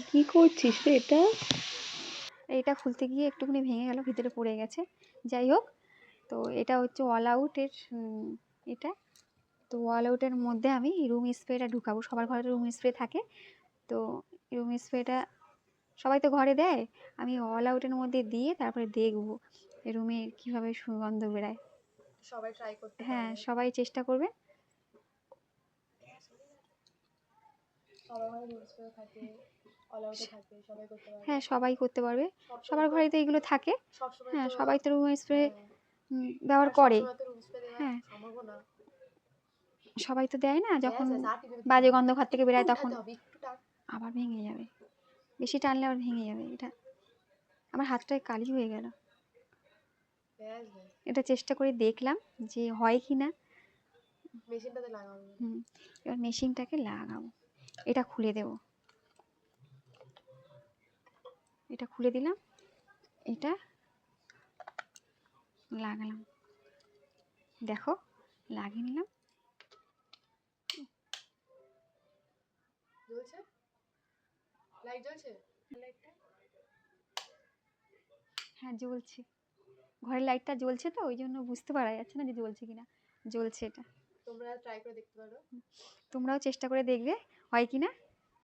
কি করছিস রে এটা? এটা খুলতে গিয়ে একটুখানি ভেঙে গেল, ভিতরে পড়ে গেছে। যাই হোক, তো এটা হচ্ছে অল আউটের এটা। তো অল আউটের মধ্যে আমি রুম স্প্রেটা ঢুকাবো। সবার ঘরে রুম স্প্রে থাকে, তো রুম স্প্রেটা সবাই তো ঘরে দেয়, আমি অল আউটের মধ্যে দিয়ে তারপরে দেখবো রুমে কীভাবে সুগন্ধ বেরায়। সবাই ট্রাই করতে হ্যাঁ, পারবে। সবাই চেষ্টা করবে। সবার ঘরে রুম স্প্রে থাকে, অল আউটে থাকে, সবাই করতে পারবে। হ্যাঁ, সবাই করতে পারবে, সবার সবসময় ঘরে তো এগুলো থাকে। সবসময় হ্যাঁ, তো সবাই তো রুম স্প্রে আর ব্যবহার করে। সবসময় তো রুম স্প্রে দেওয়া হ্যাঁ, সম্ভব না। সবাই তো দেয় না, যখন আর কি দিতে বাজে হবে? গন্ধ ঘর থেকে একটু বেরায় তখন উঠাতে হবে, একটু টান। আবার ভেঙে যাবে। বেশি টানলে আবার ভেঙে যাবে। এটা আমার হাতটায় কালি হয়ে গেল। এটা চেষ্টা করে দেখলাম যে হয় কি না। মেশিনটাতে লাগাবো। এবার মেশিনটাকে লাগাবো। এটা খুলে দেব। এটা খুলে দিলাম, এটা লাগালাম। দেখো, লাগিয়ে নিলাম। জ্বলছে? লাইট জ্বলছে? লাইটটা? হ্যাঁ, জ্বলছে। ঘরের লাইটটা জ্বলছে, তো ওই জন্য বুঝতে পারা যাচ্ছে না যে জ্বলছে কিনা। জ্বলছে এটা। তোমরা ট্রাই করে দেখতে পারো। তোমরাও চেষ্টা করে দেখবে হয় কিনা।